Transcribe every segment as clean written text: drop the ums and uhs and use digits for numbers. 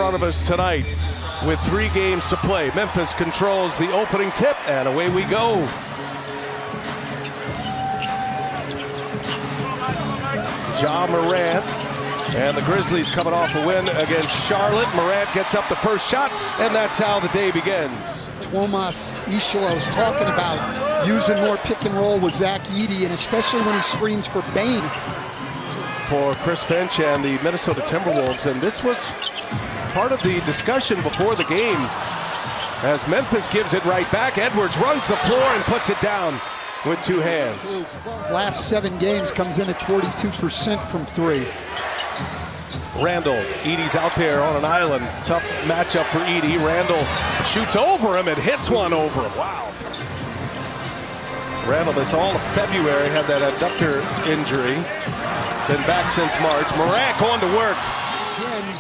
front of us tonight with 3 games to play. Memphis controls the opening tip, and away we go. Ja Morant and the Grizzlies coming off a win against Charlotte. Morant gets up the first shot, and that's how the day begins. Tomas Ishilo's talking about using more pick and roll with Zach Edey, and especially when he screens for Bane. For Chris Finch and the Minnesota Timberwolves, and this was part of the discussion before the game as Memphis gives it right back. Edwards runs the floor and puts it down with 2 hands. Last 7 games comes in at 42% from 3. Randall, Edey's out there on an island. Tough matchup for Edey. Randall shoots over him and hits one over him. Wow. Randall, this all of February, had that adductor injury. Been back since March. Morant going to work. Again,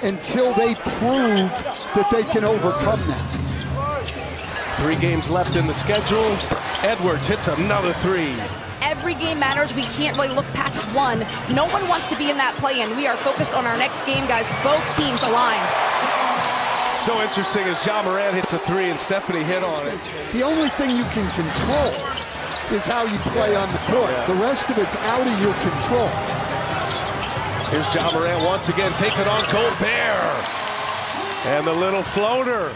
until they prove that they can overcome that. 3 games left in the schedule. Edwards hits another 3. Every game matters. We can't really look past one. No one wants to be in that play-in. We are focused on our next game, guys. Both teams aligned. So interesting as Ja Morant hits a 3 and Stephanie hit on it. The only thing you can control is how you play on the court. Yeah. The rest of it's out of your control. Here's Ja Morant once again taking on Gobert. And the little floater.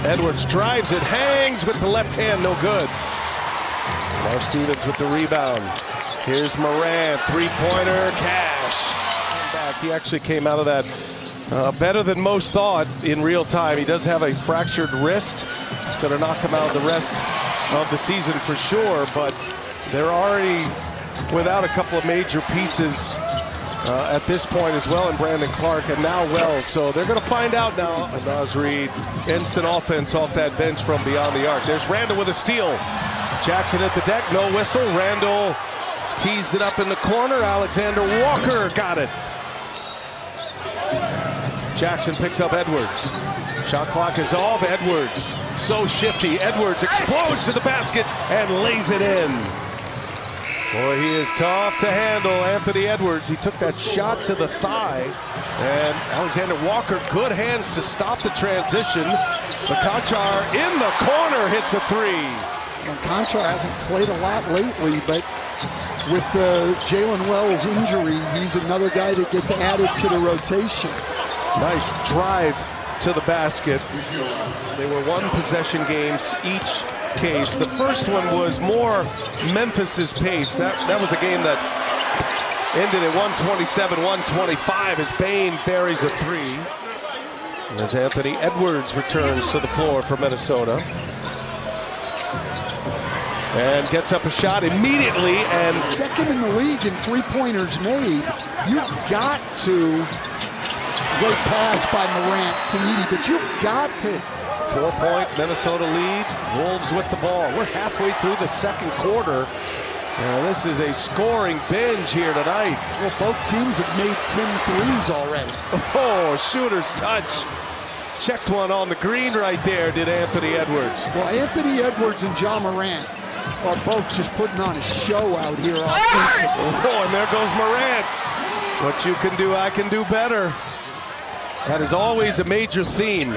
Edwards drives it, hangs with the left hand, no good. Now Stevens with the rebound. Here's Morant, 3-pointer, cash. Back. He actually came out of that better than most thought in real time. He does have a fractured wrist. It's going to knock him out the rest of the season for sure, but they're already without a couple of major pieces at this point as well in Brandon Clark and now Wells. So they're going to find out now. Naz Reid, instant offense off that bench from beyond the arc. There's Randall with a steal. Jackson at the deck, no whistle. Randall teased it up in the corner. Alexander Walker got it. Jackson picks up Edwards. Shot clock is off. Edwards, so shifty. Edwards explodes to the basket and lays it in. Boy, he is tough to handle, Anthony Edwards. He took that shot to the thigh. And Alexander Walker, good hands to stop the transition. Conchar in the corner hits a 3. And Conchar hasn't played a lot lately, but with Jalen Wells' injury, he's another guy that gets added to the rotation. Nice drive to the basket. They were 1-possession games each case. The first one was more Memphis's pace. That was a game that ended at 127-125 as Bane buries a 3. As Anthony Edwards returns to the floor for Minnesota. And gets up a shot immediately, and second in the league in 3-pointers made. You've got to great pass by Morant to Edey, but you've got to. 4-point Minnesota lead. Wolves with the ball. We're halfway through the second quarter. This is a scoring binge here tonight. Well, both teams have made 10 threes already. Oh, shooter's touch. Checked one on the green right there, did Anthony Edwards. Well, Anthony Edwards and Ja Morant are both just putting on a show out here offensively. Oh, and there goes Morant. What you can do, I can do better. That is always a major theme,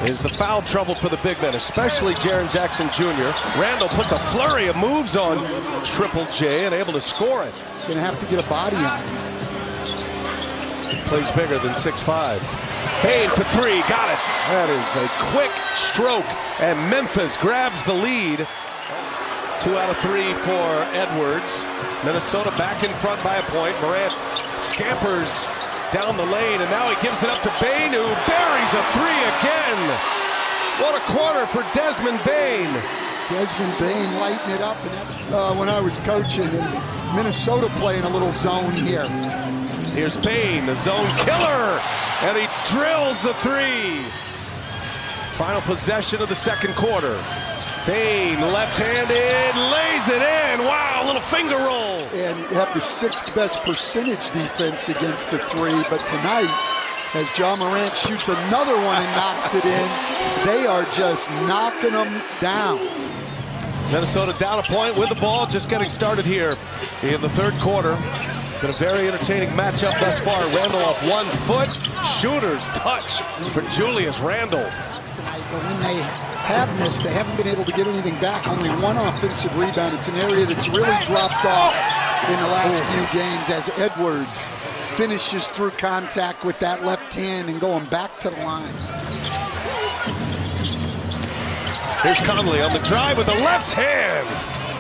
is the foul trouble for the big men, especially Jaren Jackson Jr. Randall puts a flurry of moves on Triple J and able to score it. Gonna have to get a body on. Plays bigger than 6'5". Bane to 3, got it. That is a quick stroke, and Memphis grabs the lead. 2 out of 3 for Edwards. Minnesota back in front by a point. Morant scampers down the lane, and now he gives it up to Bane, who buries a 3 again. What a quarter for Desmond Bane. Desmond Bane lighting it up. And that's when I was coaching, and Minnesota playing a little zone here. Here's Bane, the zone killer, and he drills the 3. Final possession of the second quarter. Bane, left-handed, lays it in. Wow, little finger roll. And you have the 6th best percentage defense against the 3, but tonight, as Ja Morant shoots another one and knocks it in, they are just knocking them down. Minnesota down a point with the ball, just getting started here in the third quarter. Been a very entertaining matchup thus far. Randle off 1 foot. Shooter's touch for Julius Randle. But when they have missed, they haven't been able to get anything back. Only 1 offensive rebound. It's an area that's really dropped off in the last few games as Edwards finishes through contact with that left hand and going back to the line. Here's Conley on the drive with the left hand.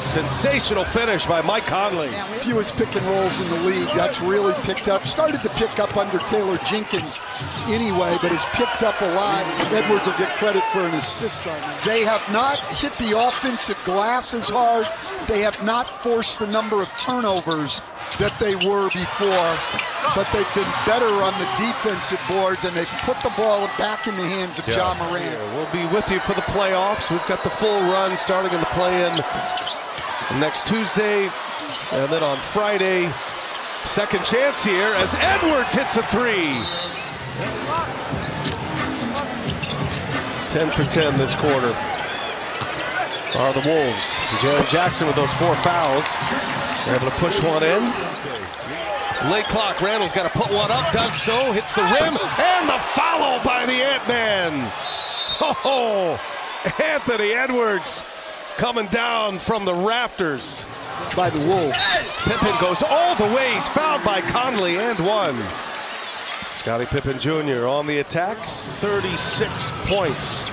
Sensational finish by Mike Conley. Fewest pick and rolls in the league. That's really picked up. Started to pick up under Taylor Jenkins anyway, but has picked up a lot. Edwards will get credit for an assist on that. They have not hit the offensive glass as hard. They have not forced the number of turnovers that they were before, but they've been better on the defensive boards, and they've put the ball back in the hands of Ja Morant. Yeah, we'll be with you for the playoffs. We've got the full run starting in the play-in next Tuesday, and then on Friday, second chance here as Edwards hits a 3. 10 for 10 this quarter are the Wolves. Jaren Jackson with those 4 fouls. They're able to push one in. Late clock, Randle's got to put one up, does so, hits the rim, and the foul by the Ant-Man. Oh, Anthony Edwards coming down from the rafters by the Wolves. Pippen goes all the way. He's fouled by Conley and 1. Scottie Pippen Jr. on the attacks. 36 points.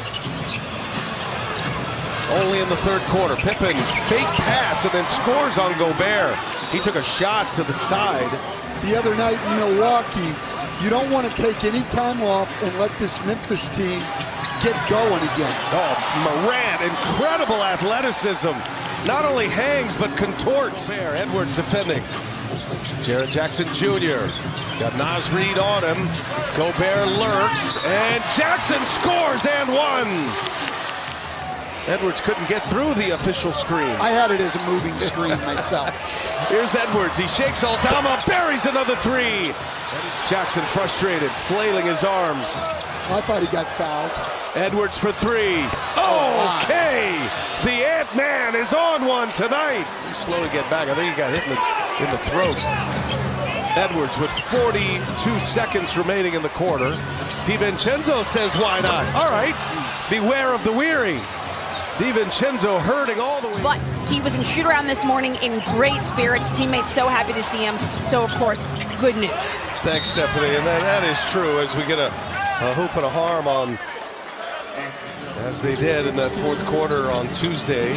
Only in the third quarter. Pippen fake pass and then scores on Gobert. He took a shot to the side. The other night in Milwaukee, you don't want to take any time off and let this Memphis team get going again. Oh, Morant, incredible athleticism. Not only hangs, but contorts. There, Edwards defending. Jaren Jackson Jr. got Naz Reid on him. Gobert lurks, and Jackson scores and 1. Edwards couldn't get through the official screen. I had it as a moving screen myself. Here's Edwards. He shakes Aldama, buries another 3. Jackson frustrated, flailing his arms. I thought he got fouled. Edwards for 3. Okay. The Ant-Man is on one tonight. He slowly get back. I think he got hit in the throat. Edwards with 42 seconds remaining in the quarter. DiVincenzo says, why not? All right. Beware of the weary. DiVincenzo hurting all the way. But he was in shoot-around this morning in great spirits. Teammates so happy to see him. So, of course, good news. Thanks, Stephanie. And that is true as we get a hoop and a harm on, as they did in that fourth quarter on Tuesday.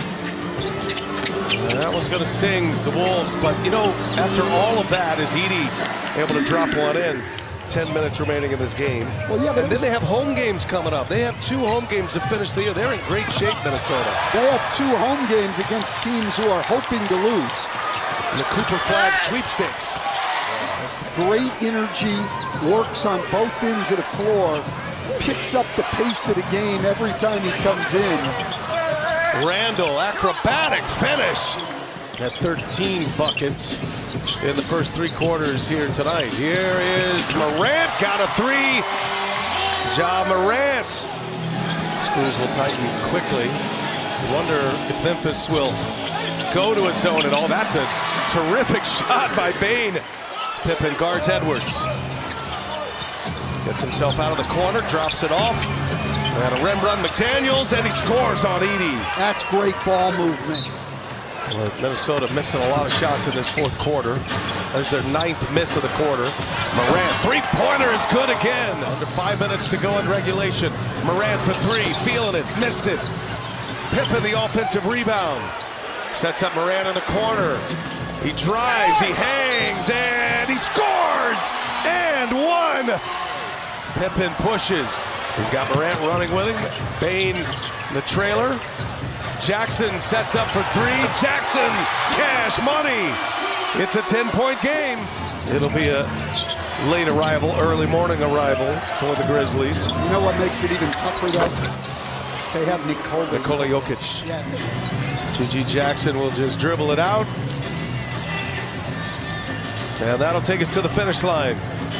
That one's going to sting the Wolves. But, you know, after all of that, is Edey able to drop one in? 10 minutes remaining in this game. Well, yeah, but and then they have home games coming up. They have 2 home games to finish the year. They're in great shape, Minnesota. They have 2 home games against teams who are hoping to lose. And the Cooper Flag sweepstakes. Great energy, works on both ends of the floor, picks up the pace of the game every time he comes in. Randle, acrobatic finish at 13 buckets in the first 3 quarters here tonight. Here is Morant, got a 3. Ja Morant. Screws will tighten quickly. Wonder if Memphis will go to a zone at all. That's a terrific shot by Bane. Pippen guards Edwards. Gets himself out of the corner, drops it off. And a rim run, McDaniels, and he scores on Edey. That's great ball movement. Well, Minnesota missing a lot of shots in this fourth quarter. There's their 9th miss of the quarter. Morant, 3-pointer is good again. Under 5 minutes to go in regulation. Morant for 3, feeling it, missed it. Pippen the offensive rebound. Sets up Morant in the corner. He drives, he hangs, and he scores! And 1! Pippen pushes. He's got Morant running with him. Bane in the trailer. Jackson sets up for 3. Jackson, cash money. It's a 10-point game. It'll be a late arrival, early morning arrival for the Grizzlies. You know what makes it even tougher, though? They have Nikola Jokic. Yeah. GG Jackson will just dribble it out. And that'll take us to the finish line.